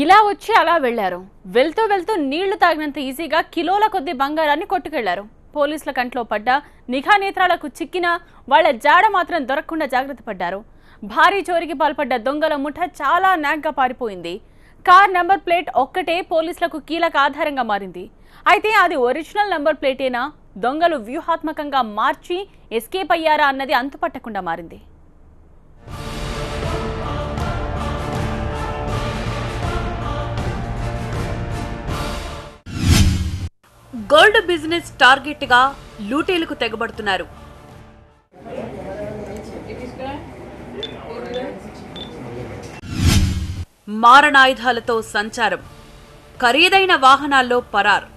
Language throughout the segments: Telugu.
ఇలా వచ్చి అలా వెళ్లారు. వెళ్తూ వెళ్తూ నీళ్లు తాగినంత ఈజీగా కిలోల కొద్ది బంగారాన్ని కొట్టుకెళ్లారు. పోలీసుల కంట్లో పడ్డ నిఘా నేత్రాలకు చిక్కిన వాళ్ల జాడ మాత్రం దొరకకుండా జాగ్రత్త పడ్డారు. భారీ చోరీకి పాల్పడ్డ దొంగల ముఠ చాలా నాగ్గా పారిపోయింది. కార్ నంబర్ ప్లేట్ ఒక్కటే పోలీసులకు కీలక ఆధారంగా మారింది. అయితే అది ఒరిజినల్ నంబర్ ప్లేటేనా, దొంగలు వ్యూహాత్మకంగా మార్చి ఎస్కేప్ అయ్యారా అన్నది అంతుపట్టకుండా మారింది. గోల్డ్ బిజినెస్ టార్గెట్ గా లూటీలకు తెగబడుతున్నారు. మారణాయుధాలతో సంచారం, ఖరీదైన వాహనాల్లో పరార్.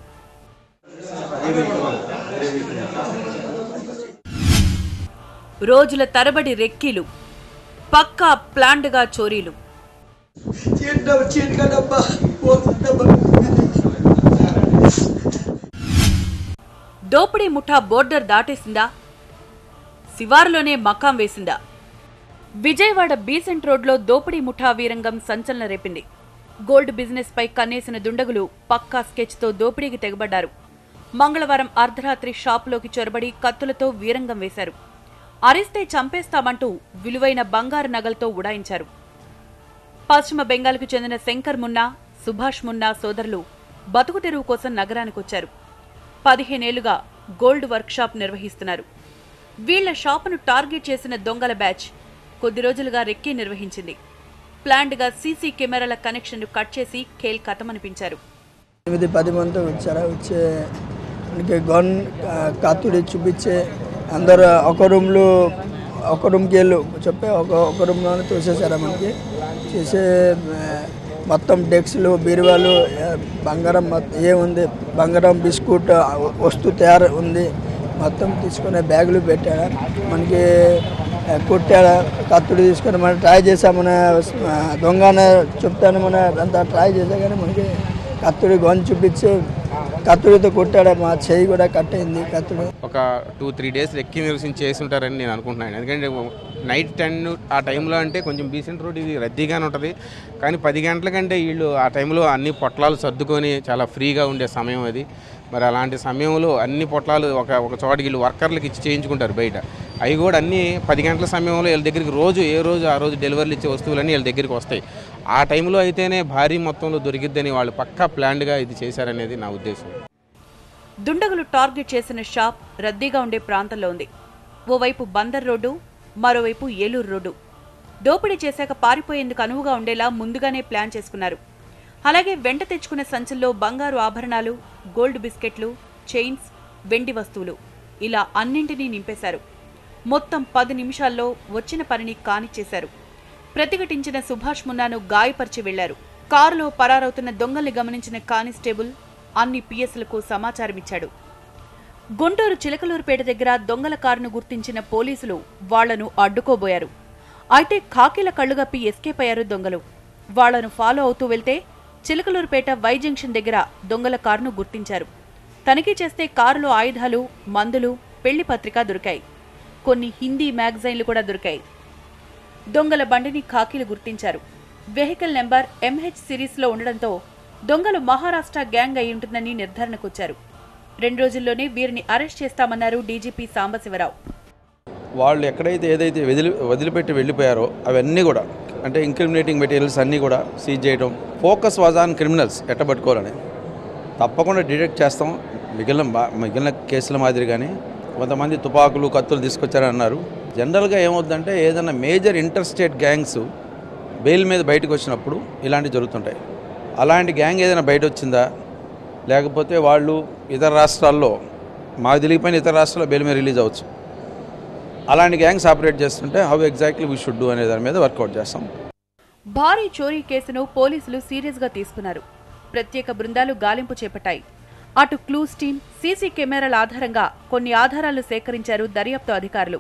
రోజుల తరబడి రెక్కీలు, పక్కా ప్లాన్డ్గా చోరీలు. దోపిడీ ముఠా బోర్డర్ దాటేసిందా, శివారులోనే మకాం వేసిందా? విజయవాడ బీసెంట్ రోడ్లో దోపిడీ ముఠా వీరంగం సంచలనం రేపింది. గోల్డ్ బిజినెస్ పై కన్నేసిన దుండగులు పక్కా స్కెచ్తో దోపిడీకి తెగబడ్డారు. మంగళవారం అర్ధరాత్రి షాపులోకి చొరబడి కత్తులతో వీరంగం వేశారు. అరిస్తే చంపేస్తామంటూ విలువైన బంగారు నగలతో ఉడాయించారు. పశ్చిమ బెంగాల్కు చెందిన శంకర్ మున్నా, సుభాష్ మున్నా సోదరులు బతుకు తెరువు కోసం నగరానికొచ్చారు. 15 ఏళ్లుగా గోల్డ్ వర్క్షాప్ నిర్వహిస్తున్నారు. వీళ్ల షాపును టార్గెట్ చేసిన దొంగల బ్యాచ్ కొద్ది రోజులుగా రెక్కీ నిర్వహించింది. ప్లాన్డ్గా సీసీ కెమెరాల కనెక్షన్ కట్ చేసి ఖేల్ కథమనిపించారు. 8-10 మంది వచ్చారా, వచ్చే గన్ కత్తుడి చూపించే అందరూ ఒక రూమ్కి వెళ్ళు చెప్పి ఒక రూమ్లోనే తోసేసారా. మనకి చేసే మొత్తం డెక్స్లు, బీరువాలు, బంగారం ఏముంది, బంగారం బిస్కుట్ వస్తూ తయారు ఉంది మొత్తం తీసుకునే బ్యాగులు పెట్టాడా. మనకి కొట్టాడా, కత్తుడు తీసుకొని మనం ట్రై చేసాం. మన దొంగనే చెప్తాను, మన అంతా ట్రై చేసా కానీ మనకి కత్తుడి గొంతు చూపించి కత్తుడితో కొట్టాడు. మా చెయ్యి కూడా కట్ అయింది. కత్తుడు ఒక 2-3 డేస్ ఎక్కి నిరసన చేసి ఉంటారని నేను అనుకుంటున్నాను. ఎందుకంటే నైట్ 10 ఆ టైంలో అంటే కొంచెం బీసెంట్ రోడ్ ఇది రద్దీగానే ఉంటుంది. కానీ 10 గంటల కంటే వీళ్ళు ఆ టైంలో అన్ని పొట్లాలు సర్దుకొని చాలా ఫ్రీగా ఉండే సమయం అది. మరి అలాంటి సమయంలో అన్ని పొట్లాలు ఒక చోటకి వీళ్ళు వర్కర్లకు ఇచ్చి చేయించుకుంటారు బయట. అవి కూడా అన్నీ 10 గంటల సమయంలో వీళ్ళ దగ్గరికి ఆ రోజు డెలివరీలు ఇచ్చే వస్తువులన్నీ వీళ్ళ దగ్గరికి వస్తాయి. ఆ టైంలో అయితేనే భారీ మొత్తంలో దొరికిద్దని వాళ్ళు పక్కా ప్లాన్డ్గా ఇది చేశారనేది నా ఉద్దేశం. దుండగులు టార్గెట్ చేసిన షాప్ రద్దీగా ఉండే ప్రాంతంలో ఉంది. ఓవైపు బందర్ రోడ్డు, మరోవైపు ఏలూరు రోడ్డు. దోపిడీ చేశాక పారిపోయేందుకు అనువుగా ఉండేలా ముందుగానే ప్లాన్ చేసుకున్నారు. అలాగే వెంట తెచ్చుకున్న సంచుల్లో బంగారు ఆభరణాలు, గోల్డ్ బిస్కెట్లు, చైన్స్, వెండి వస్తువులు ఇలా అన్నింటినీ నింపేశారు. మొత్తం 10 నిమిషాల్లో వచ్చిన పనిని కానిచ్చేశారు. ప్రతిఘటించిన సుభాష్ మున్నాను గాయపరిచి వెళ్లారు. కారులో పరారవుతున్న దొంగల్ని గమనించిన కానిస్టేబుల్ అన్ని పిఎస్లకు సమాచారమిచ్చాడు. గుంటూరు చిలకలూరుపేట దగ్గర దొంగల కారును గుర్తించిన పోలీసులు వాళ్లను అడ్డుకోబోయారు. అయితే ఖాకీల కళ్లుగప్పి ఎస్కేప్ అయ్యారు దొంగలు. వాళ్లను ఫాలో అవుతూ వెళ్తే చిలకలూరుపేట వై జంక్షన్ దగ్గర దొంగల కారును గుర్తించారు. తనిఖీ చేస్తే కారులో ఆయుధాలు, మందులు, పెళ్లి పత్రిక దొరికాయి. కొన్ని హిందీ మ్యాగజైన్లు కూడా దొరికాయి. దొంగల బండిని ఖాకీలు గుర్తించారు. వెహికల్ నెంబర్ MH సిరీస్లో ఉండడంతో దొంగలు మహారాష్ట్ర గ్యాంగ్ అయి ఉంటుందని నిర్ధారణకొచ్చారు. 2 రోజుల్లోనే వీరిని అరెస్ట్ చేస్తామన్నారు డీజీపీ సాంబశివరావు. వాళ్ళు ఎక్కడైతే ఏదైతే వదిలిపెట్టి వెళ్ళిపోయారో అవన్నీ కూడా అంటే ఇంక్రిమినేటింగ్ మెటీరియల్స్ అన్నీ కూడా సీజ్ చేయడం. ఫోకస్ వాజ్ ఆన్ క్రిమినల్స్ ఎట్టబట్టుకోవాలని తప్పకుండా డిటెక్ట్ చేస్తాం. మిగిలిన కేసుల మాదిరిగానే కొంతమంది తుపాకులు, కత్తులు తీసుకొచ్చారని అన్నారు. జనరల్గా ఏమవుతుందంటే ఏదైనా major inter state gangs bail మీద బయటకు వచ్చినప్పుడు ఇలాంటివి జరుగుతుంటాయి. అలాంటి గ్యాంగ్ ఏదైనా బయట వచ్చిందా, లేకపోతే వాళ్ళు ఇతర రాష్ట్రాల్లో మాకు తెలియకపోయిన ఇతర రాష్ట్రాల్లో బెయిల్ మీద రిలీజ్ అవ్వచ్చు. అలాంటి గ్యాంగ్స్ ఆపరేట్ చేస్తుంటే how exactly we should do అనే దాని మీద వర్కౌట్ చేస్తాం. భారీ చోరీ కేసును పోలీసులు సీరియస్గా తీసుకున్నారు. ప్రత్యేక బృందాలు గాలింపు చేపట్టాయి. అటు క్లూస్ టీం, సీసీ కెమెరాల ఆధారంగా కొన్ని ఆధారాలు సేకరించారు దర్యాప్తు అధికారులు.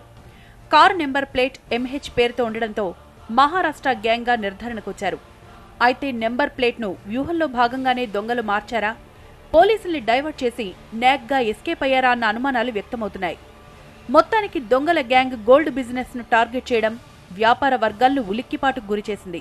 కారు నెంబర్ ప్లేట్ MH పేరుతో ఉండడంతో మహారాష్ట్ర గ్యాంగ్గా నిర్ధారణకొచ్చారు. అయితే నెంబర్ ప్లేట్ను వ్యూహంలో భాగంగానే దొంగలు మార్చారా, పోలీసుల్ని డైవర్ట్ చేసి నాగ్గా ఎస్కేప్ అయ్యారా అన్న అనుమానాలు వ్యక్తమవుతున్నాయి. మొత్తానికి దొంగల గ్యాంగ్ గోల్డ్ బిజినెస్ ను టార్గెట్ చేయడం వ్యాపార వర్గాలను ఉలిక్కిపాటుకు గురిచేసింది.